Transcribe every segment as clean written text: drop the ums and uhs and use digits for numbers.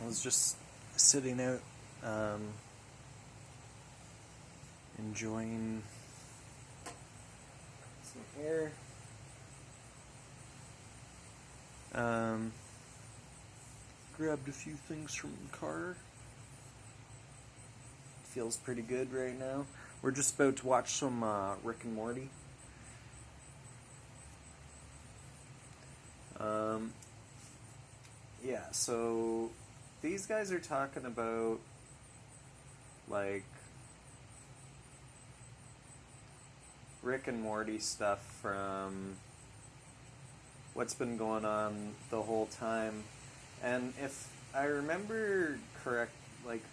was just sitting out, enjoying some air. Grabbed a few things from the car. Feels pretty good right now. We're just about to watch some Rick and Morty. Yeah, so these guys are talking about, like, Rick and Morty stuff from what's been going on the whole time. And if I remember correct, like,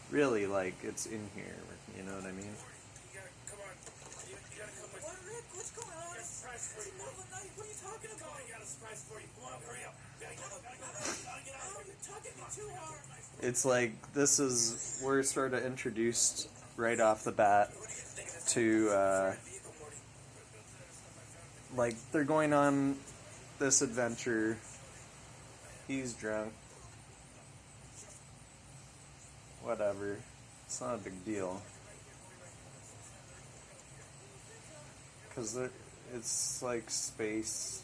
really, like, it's in here, you know what I mean? What's going on? It's the middle of the night. What are you talking about? I got a surprise for you. Come on, hurry up. You're tugging me too hard. It's like, we're sort of introduced right off the bat to, like, they're going on this adventure. He's drunk. Whatever. It's not a big deal. Because it's like space.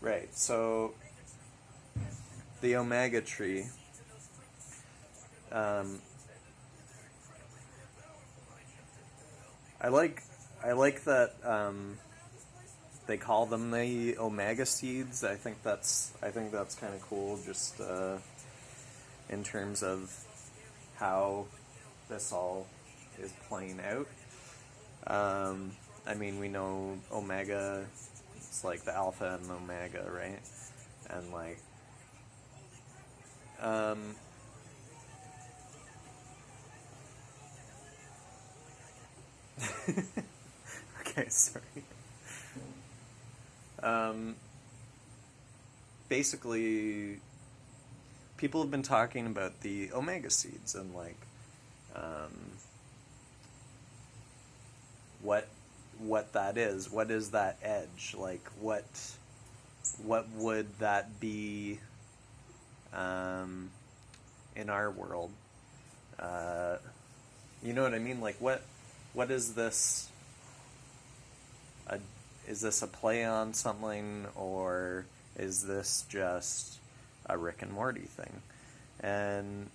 Right, so the Omega tree. I like that they call them the Omega seeds. I think that's kind of cool, just in terms of how this all is playing out. I mean, we know Omega, it's like the Alpha and Omega, right? And like, okay, sorry. Basically, people have been talking about the Omega seeds and like, what that is. What is that edge? Like, what would that be in our world? You know what I mean? Like, what is this? Is this a play on something, or is this just a Rick and Morty thing? And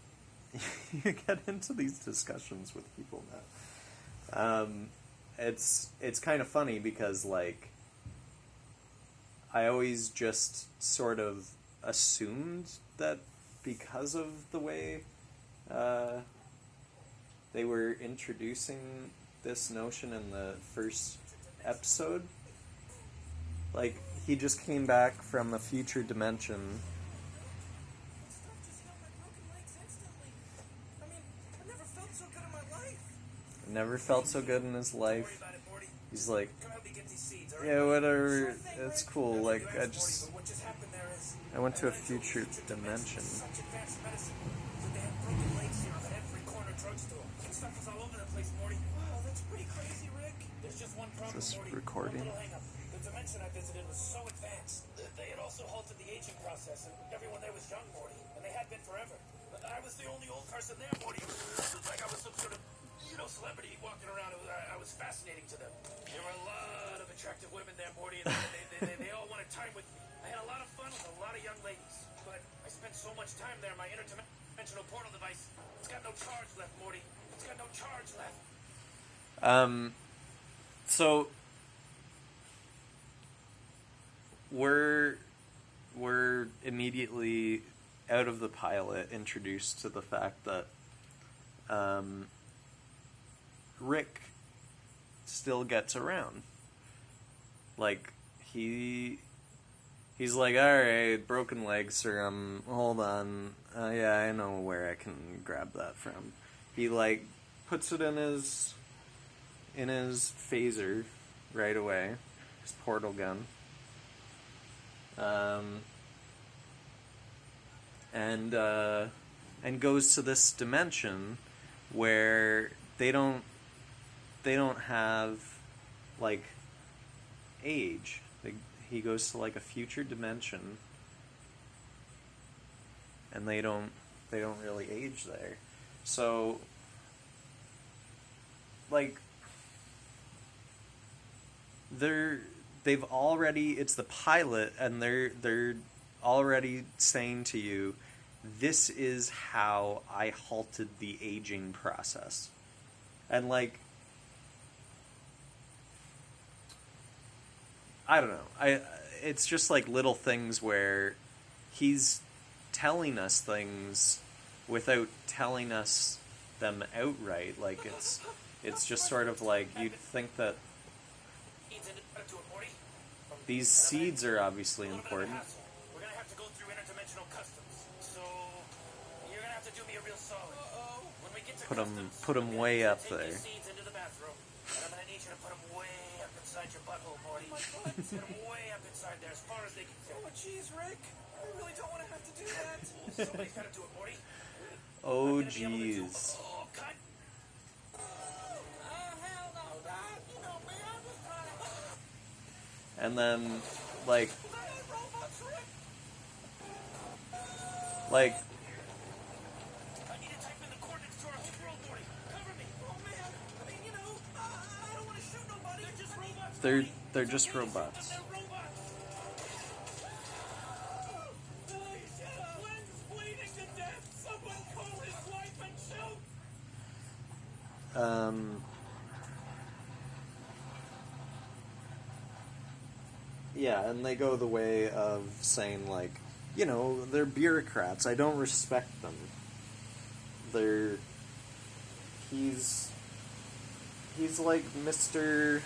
you get into these discussions with people now. It's kind of funny because, like, I always just sort of assumed that because of the way they were introducing this notion in the first episode, like, he just came back from a future dimension. Never felt so good in his life. He's like, yeah, whatever, it's cool. Like, I went to a future dimension. Is this recording? The dimension I visited was so advanced that they had also halted the aging process, and everyone there was young, Morty, and they had been forever. But I was the only old person there, Morty. It was like I was some sort of, celebrity walking around. I was fascinating to them. There were a lot of attractive women there, Morty, and they all wanted time with me. I had a lot of fun with a lot of young ladies, but I spent so much time there, my interdimensional portal device, it's got no charge left, Morty. It's got no charge left. So we're immediately out of the pilot introduced to the fact that Rick still gets around. Like, he's like, alright, broken leg serum, hold on, yeah, I know where I can grab that from. He, like, puts it in his phaser right away, his portal gun. And and goes to this dimension where they don't have like age. He goes to like a future dimension, and they don't really age there. So like they've already, it's the pilot, and they're already saying to you, this is how I halted the aging process. And like, I don't know. It's just like little things where he's telling us things without telling us them outright. Like it's just sort of like, you'd think that these seeds are obviously important. We're gonna have to go through interdimensional customs. So you're gonna have to do me a real solid. When we get to Put them way up there. Take your seeds into the bathroom, and I'm gonna need you to put them way up inside your butthole, Morty. Put them way up inside there, as far as they can fit. Oh, jeez, Rick. I really don't want to have to do that. Somebody's gotta do it, Morty. Oh, jeez. Oh, cut. Hell no, Dad. You know me. I'm just trying to... And then, like, robots, Rick? like, I need to type in the coordinates to our home world, Morty. Cover me. Oh, man. I mean, you know, I don't want to shoot nobody. They're just robots. they're just robots. They're robots. Please, Glenn's bleeding to death. Someone call his wife and shoot. Yeah, and they go the way of saying, like, you know, they're bureaucrats. I don't respect them. He's like Mr.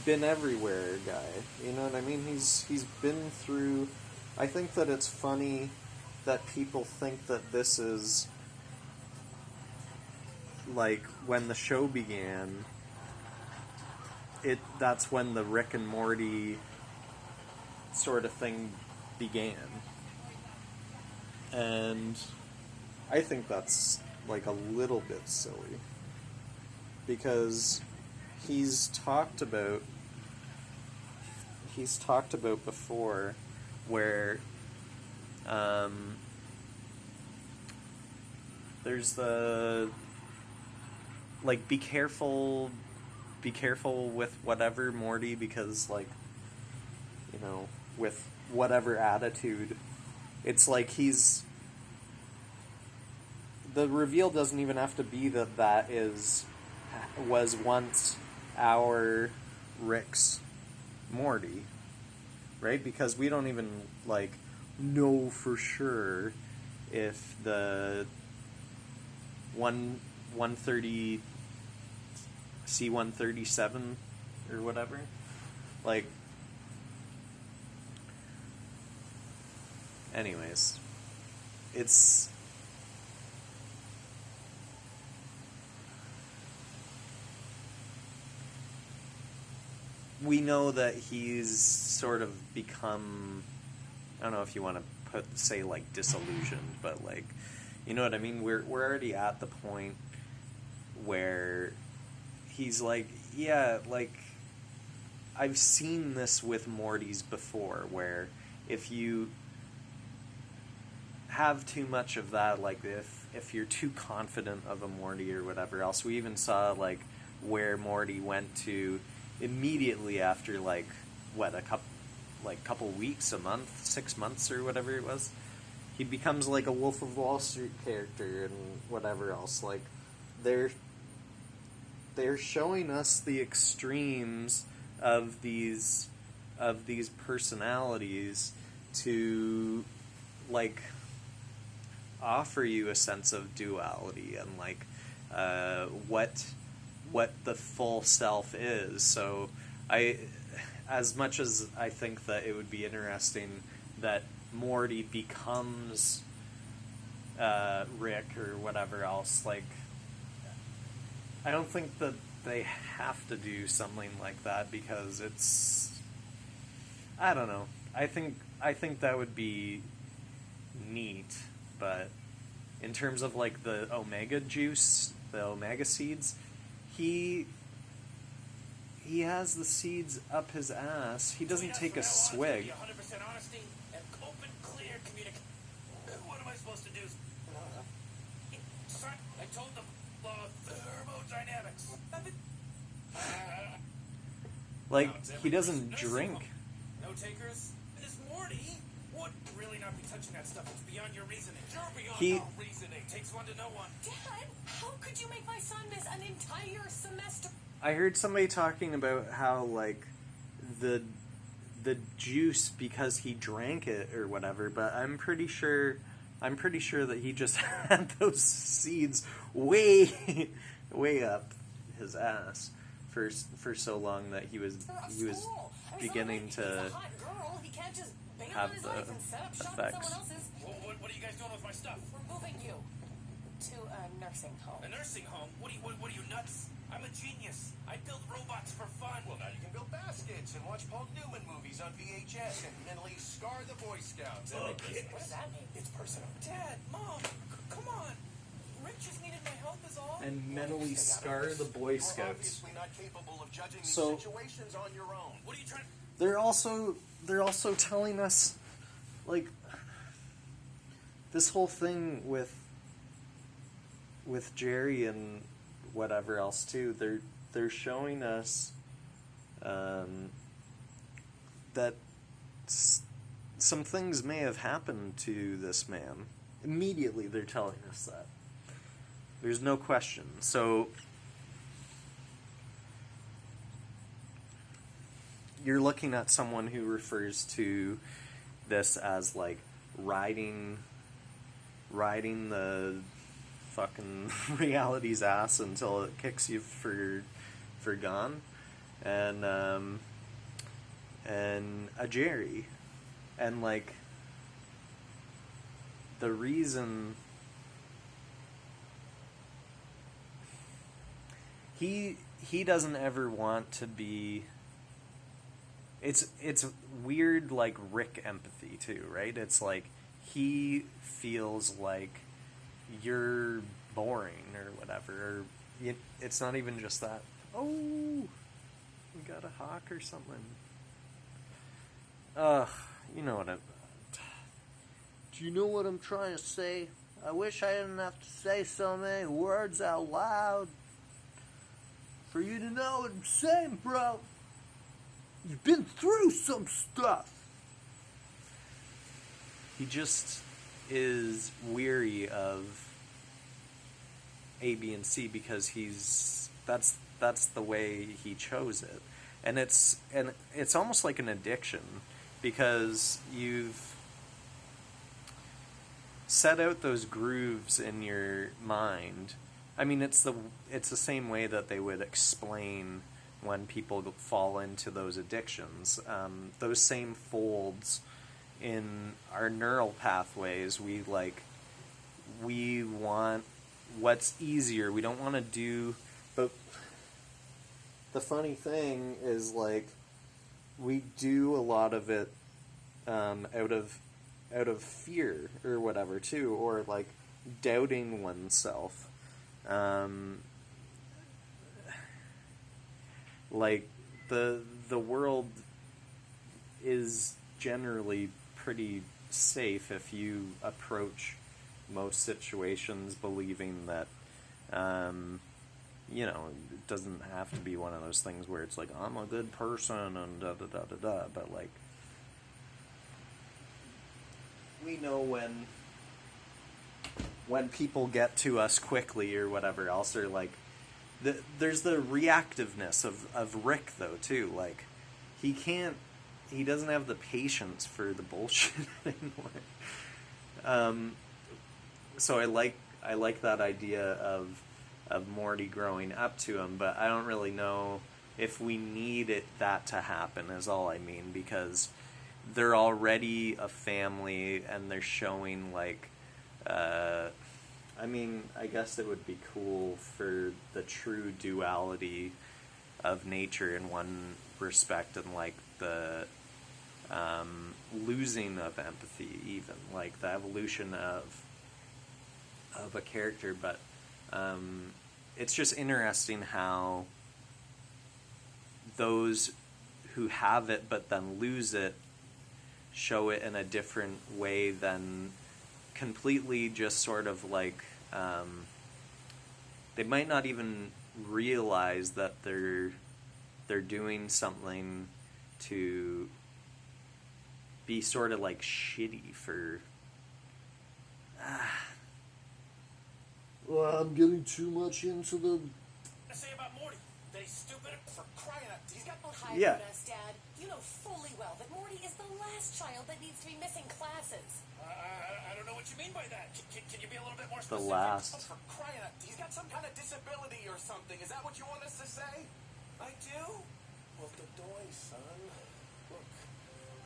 Been everywhere guy. You know what I mean? He's been through. I think that it's funny that people think that this is like when the show began. That's when the Rick and Morty sort of thing began. And I think that's like a little bit silly. Because he's talked about before where there's the like, be careful with whatever, Morty, because, like, you know, with whatever attitude, it's like the reveal doesn't even have to be that was once our Rick's Morty, right? Because we don't even, like, know for sure if the 130 C-137 or whatever, like, anyways, it's we know that he's sort of become, I don't know if you want to say like disillusioned, but like, you know what I mean? We're already at the point where he's like, yeah, like, I've seen this with Mortys before, where if you have too much of that, like if you're too confident of a Morty or whatever else, we even saw like where Morty went to immediately after like what, a couple weeks, a month, 6 months or whatever it was. He becomes like a Wolf of Wall Street character and whatever else. Like they're showing us the extremes of these personalities to like offer you a sense of duality and like what the full self is. So as much as I think that it would be interesting that Morty becomes Rick or whatever else, like, I don't think that they have to do something like that because it's, I don't know. I think that would be neat, but in terms of like the omega juice, the omega seeds, he has the seeds up his ass. He doesn't take a swig. 100% honesty and open, clear communication. What am I supposed to do? Son, I told them law of thermodynamics. Like, he doesn't drink. No takers? This Morty would really not be touching that stuff. It's beyond your reasoning. You're beyond our reasoning. Takes one to know one. Dad, how could you make my son miss an entire semester? I heard somebody talking about how, like, the juice, because he drank it or whatever, but I'm pretty sure that he just had those seeds way up his ass for so long that he was beginning to have the effects. What are you guys doing with my stuff? We're moving you to a nursing home. A nursing home? What are you nuts? I'm a genius. I build robots for fun. Well, now you can build baskets and watch Paul Newman movies on VHS and mentally scar the Boy Scouts. Oh, What does that mean? It's personal. Dad, Mom, come on. Rick just needed my help is all. And mentally scar the Boy You're Scouts. obviously not capable of judging these So- situations on your own. What are you trying? They're also telling us, like, this whole thing with Jerry and whatever else too. They're showing us that some things may have happened to this man. Immediately, they're telling us that. There's no question. So you're looking at someone who refers to this as like riding the fucking reality's ass until it kicks you for gone, and a Jerry, and like the reason he doesn't ever want to be. It's weird, like Rick empathy too, right? It's like he feels like you're boring or whatever. Or it's not even just that. Oh, we got a hawk or something. You know what I'm. Do you know what I'm trying to say? I wish I didn't have to say so many words out loud for you to know what I'm saying, bro. You've been through some stuff. He just is weary of A, B, and C because that's the way he chose it, and it's almost like an addiction because you've set out those grooves in your mind. I mean, it's the same way that they would explain when people fall into those addictions. Those same folds in our neural pathways, we want what's easier. We don't want to do, but the funny thing is, like, we do a lot of it out of fear or whatever too, or like doubting oneself. Like the world is generally pretty safe if you approach most situations believing that it doesn't have to be one of those things where it's like I'm a good person and da da da da da, but like we know when people get to us quickly or whatever else, or like there's the reactiveness of Rick though too. Like he doesn't have the patience for the bullshit anymore. So I like that idea of Morty growing up to him, but I don't really know if we need that to happen, is all I mean, because they're already a family and they're showing like I mean, I guess it would be cool for the true duality of nature in one respect, and like the losing of empathy, even like the evolution of of a character, but it's just interesting how those who have it but then lose it show it in a different way than completely just sort of like they might not even realize that they're doing something to be sort of like shitty for Well, I'm getting too much into the... I say about Morty. That he's stupid for crying out. He's got no Hide Yeah. from us, Dad. You know fully well that Morty is the last child that needs to be missing classes. I don't know what you mean by that. Can you be a little bit more the specific? last. For crying out, he's got some kind of disability or something. Is that what you want us to say? I do? Well, the doy, son. Look,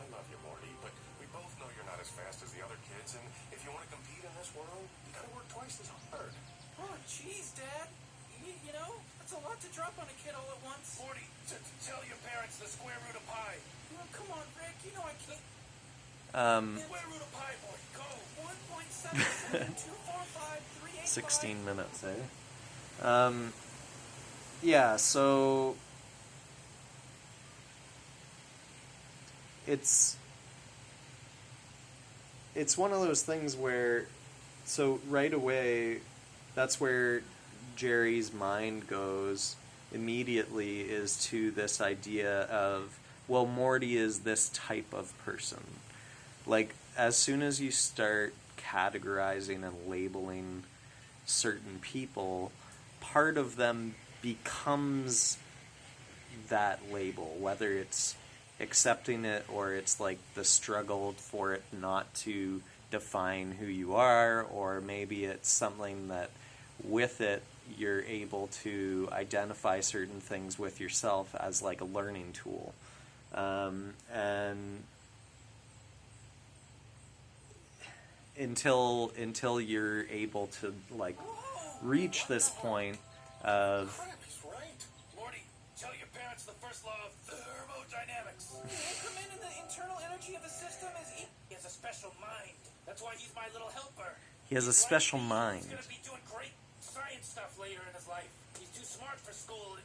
I love you, Morty, but we both know you're not as fast as the other kids, and if you want to compete in this world, you gotta work twice as hard. Oh, jeez, Dad. You know, that's a lot to drop on a kid all at once. Morty, tell your parents the square root of pi. Oh, come on, Rick. You know I can't. Square root of pi, Morty. Go. 1.7724538. 16 minutes, eh? Yeah, so it's one of those things where, so right away, that's where Jerry's mind goes immediately, is to this idea of, well, Morty is this type of person. Like, as soon as you start categorizing and labeling certain people, part of them becomes that label, whether it's accepting it or it's like the struggle for it not to define who you are, or maybe it's something that with it you're able to identify certain things with yourself as like a learning tool. And until you're able to like reach this point of Crap, he's right. Morty, tell your parents the first law of thermodynamics. The increment in the internal energy of a system is equal. He has a special mind. That's why he's my little helper. he has a He's special like me. mind. He's gonna be doing great science stuff later in his life. He's too smart for school.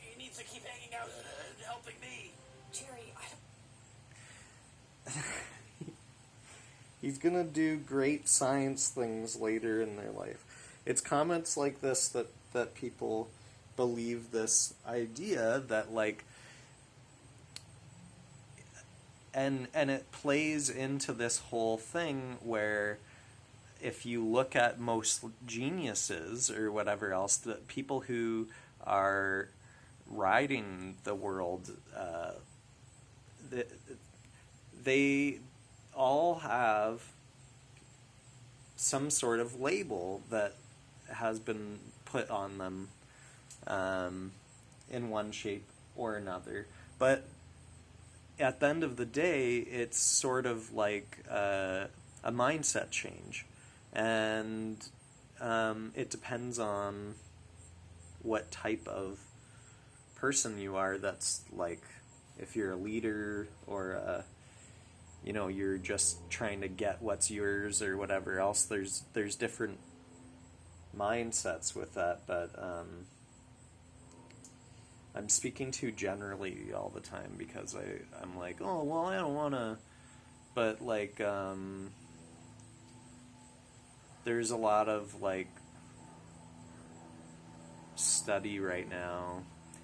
He needs to keep hanging out and helping me. Jerry, I don't... He's gonna do great science things later in their life. It's comments like this that people believe this idea that like, and it plays into this whole thing where if you look at most geniuses or whatever else, the people who are riding the world, they all have some sort of label that has been put on them in one shape or another. But at the end of the day, it's sort of like a mindset change. And it depends on what type of person you are. That's like, if you're a leader or you're just trying to get what's yours or whatever else. There's different mindsets with that, but I'm speaking too generally all the time because I'm like, oh well, I don't want to, but like there's a lot of like study right now.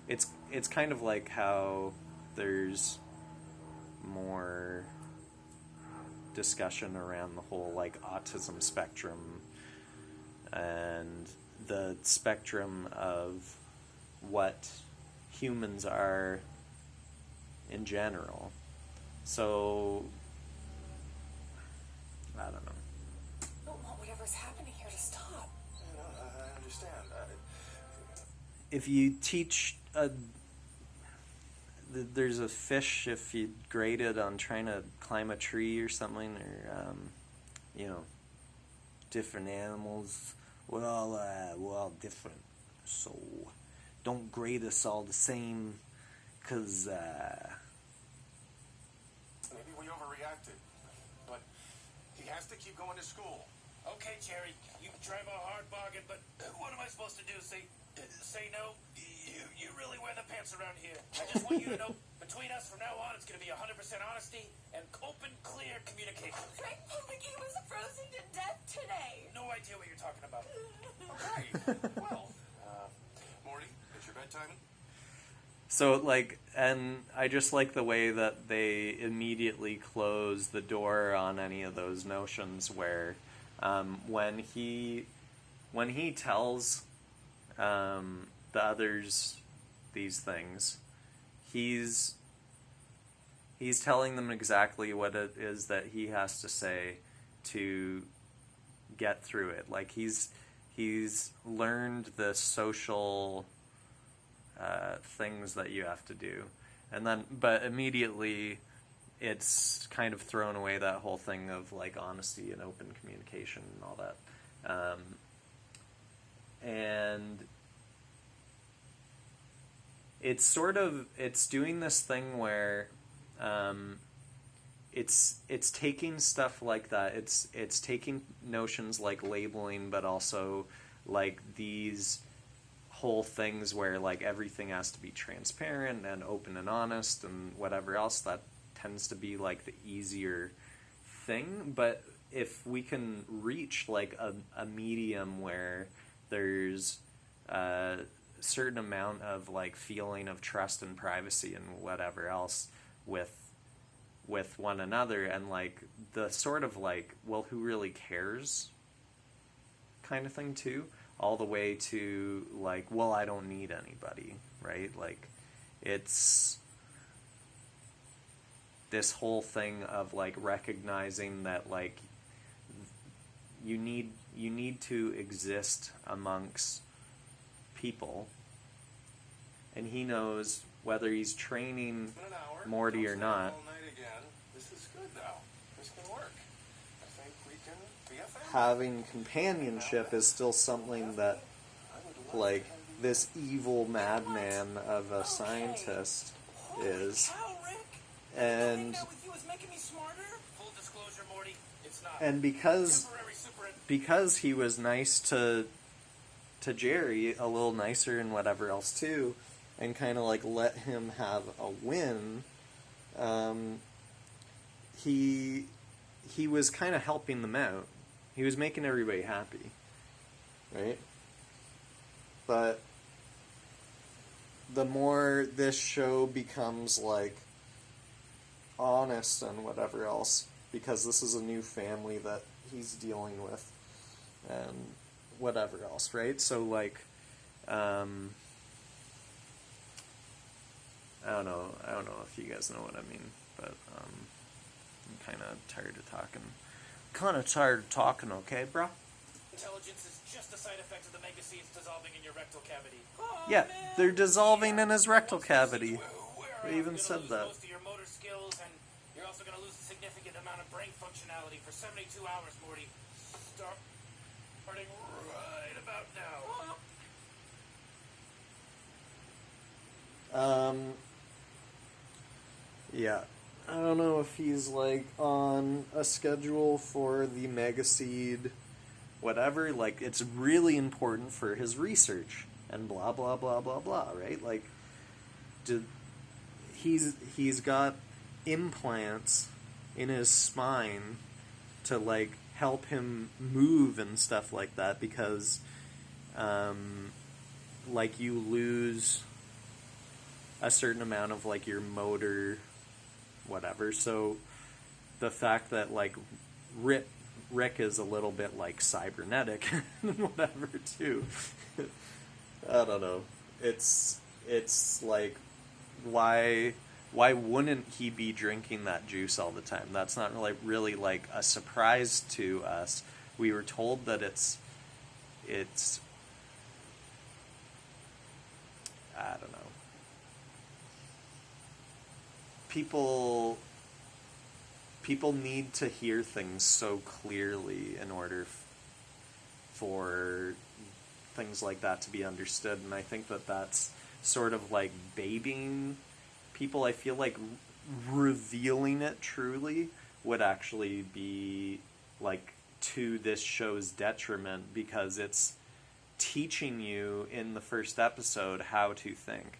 It's kind of like how there's more discussion around the whole like autism spectrum and the spectrum of what humans are in general. So I don't know. I don't want whatever's happening here to stop. I understand. If you teach there's a fish, if you grade it on trying to climb a tree or something, or different animals, we're all different, so don't grade us all the same, because Maybe we overreacted, but he has to keep going to school. Okay, Jerry, you drive a hard bargain, but what am I supposed to do? Say no? You really wear the pants around here. I just want you to know, between us from now on, it's going to be 100% honesty and open, clear communication. Frank Pumiki was frozen to death today. No idea what you're talking about. Okay. Well, Morty, it's your bedtime. So, like, and I just like the way that they immediately close the door on any of those notions where when he tells the others these things, he's telling them exactly what it is that he has to say to get through it. Like, he's learned the social things that you have to do, and then but immediately it's kind of thrown away, that whole thing of like honesty and open communication and all that, and it's doing this thing where it's taking stuff like that, it's taking notions like labeling, but also like these whole things where like everything has to be transparent and open and honest and whatever else. That tends to be like the easier thing, but if we can reach like a medium where there's a certain amount of like feeling of trust and privacy and whatever else with one another, and like the sort of like, well, who really cares kind of thing too, all the way to like, well, I don't need anybody, right? Like, it's this whole thing of like recognizing that like you need to exist amongst people, and he knows whether he's training Morty or not. This is good now. This can work. I think we can be a family. Having companionship is still something that, like, this evil madman of a scientist is. Cow, Rick! And That with you is making me smarter? Full disclosure, Morty, it's not. and because he was nice to Jerry, a little nicer and whatever else too, and kind of like let him have a win, he was kind of helping them out. He was making everybody happy, right? But the more this show becomes like honest and whatever else, because this is a new family that he's dealing with and whatever else, right? So like, I don't know if you guys know what I mean, but I'm kind of tired of talking. Okay, bro? Intelligence is just a side effect of the mega seeds dissolving in your rectal cavity. Yeah, they're dissolving in his rectal cavity. They even said that. Most of your motor skills, and you're also going to lose a significant amount of brain functionality for 72 hours, Morty. Starting right about now. Yeah. I don't know if he's like on a schedule for the Mega Seed, whatever. Like, it's really important for his research and blah blah blah blah blah, right? Like, he's got implants in his spine to like help him move and stuff like that, because like you lose a certain amount of like your motor whatever. So the fact that like Rick is a little bit like cybernetic and whatever too. I don't know. It's like, why wouldn't he be drinking that juice all the time? That's not really like a surprise to us. We were told that it's I don't know. People need to hear things so clearly in order for things like that to be understood, and I think that that's sort of like babying people. I feel like revealing it truly would actually be like to this show's detriment because it's teaching you in the first episode how to think.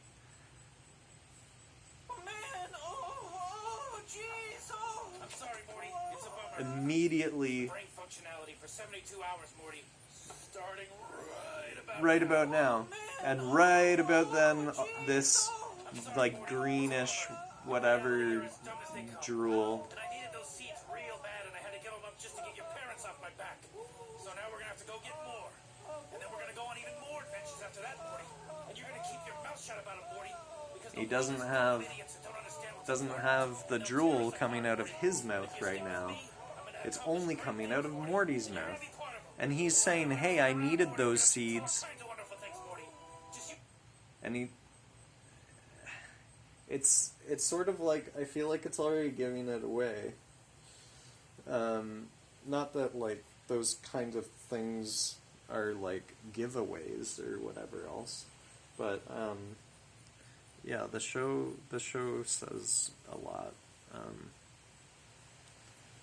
Man, oh, jeez, oh. I'm sorry, Morty. It's a bummer. Immediately, Brain functionality for 72 hours, Morty. Starting right about now. And right about then, this, like, greenish, whatever, drool. And I needed those seeds real bad, and I had to give them up just to get your parents off my back. So now we're gonna have to go get more. And then we're gonna go on even more adventures after that, Morty. And you're gonna keep your mouth shut about it, Morty. Because He doesn't have the drool coming out of his mouth right now. It's only coming out of Morty's mouth. And he's saying, hey, I needed those seeds. And it's sort of like, I feel like it's already giving it away. Not that, like, those kinds of things are, like, giveaways or whatever else. But, yeah, the show says a lot,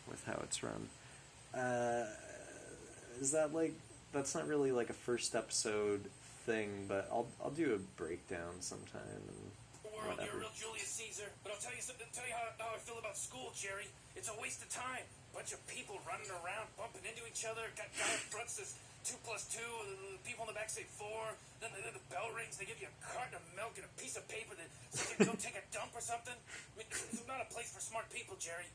with how it's run. Is that, like, that's not really, like, a first episode thing, but I'll do a breakdown sometime and World, you're a whatever. real Julius Caesar. But I'll tell you something. Tell you how I feel about school, Jerry. It's a waste of time. Bunch of people running around, bumping into each other. Got guy in front says 2 + 2. The people in the back say 4. Then the bell rings. They give you a carton of milk and a piece of paper that says you can go take a dump or something. I mean, this is not a place for smart people, Jerry.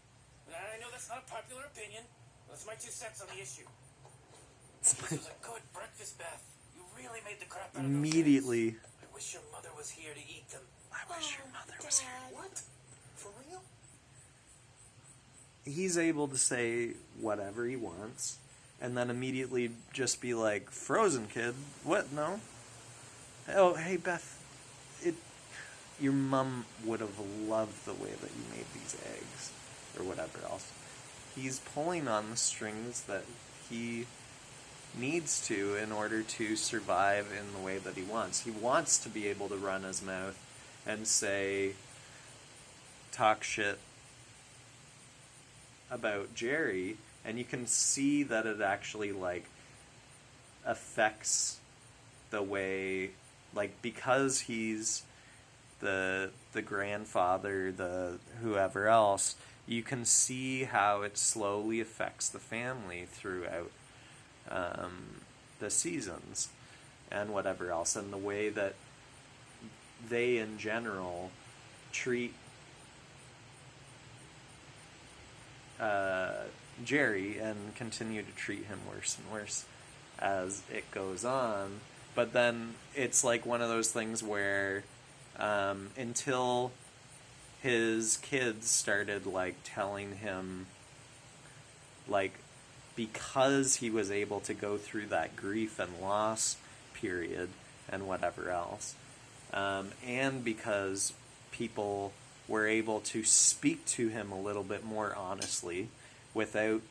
I know that's not a popular opinion. That's my 2 cents on the issue. This was a good breakfast, Beth. You really made the crap out of those Immediately. eggs. I wish your mother was here to eat them. I wish your mother was here. What? For real? He's able to say whatever he wants, and then immediately just be like, "Frozen, kid. What? No? Oh, hey, Beth. Your mom would have loved the way that you made these eggs, or whatever else." He's pulling on the strings that he needs to in order to survive in the way that he wants. He wants to be able to run his mouth and say, talk shit about Jerry, and you can see that it actually, like, affects the way, like, because he's the grandfather, the whoever else, you can see how it slowly affects the family throughout the seasons and whatever else, and the way that they in general treat Jerry and continue to treat him worse and worse as it goes on. But then it's like one of those things where until his kids started, like, telling him, like, because he was able to go through that grief and loss period and whatever else, and because people were able to speak to him a little bit more honestly without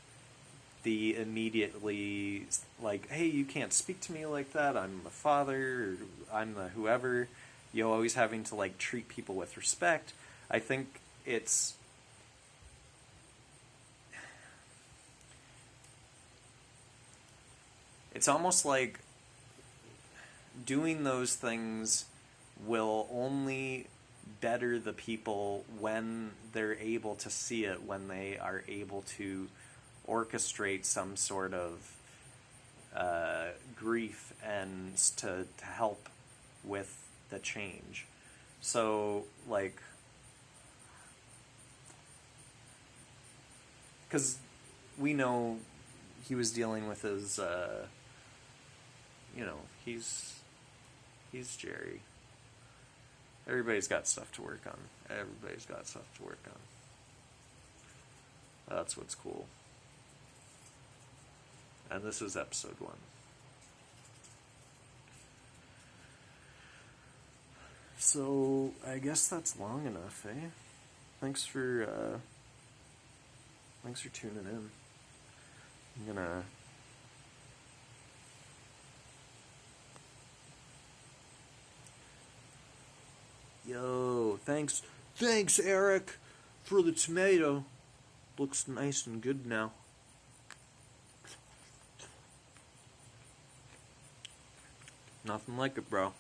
the immediately, like, hey, you can't speak to me like that, I'm the father, or I'm the whoever, you always having to, like, treat people with respect. I think it's almost like doing those things will only better the people when they're able to see it, when they are able to orchestrate some sort of grief and to help with the change. So, like, because we know he was dealing with his, he's Jerry. Everybody's got stuff to work on. That's what's cool. And this is episode 1. So, I guess that's long enough, eh? Thanks for tuning in. I'm gonna... Yo, thanks, Eric, for the tomato. Looks nice and good now. Nothing like it, bro.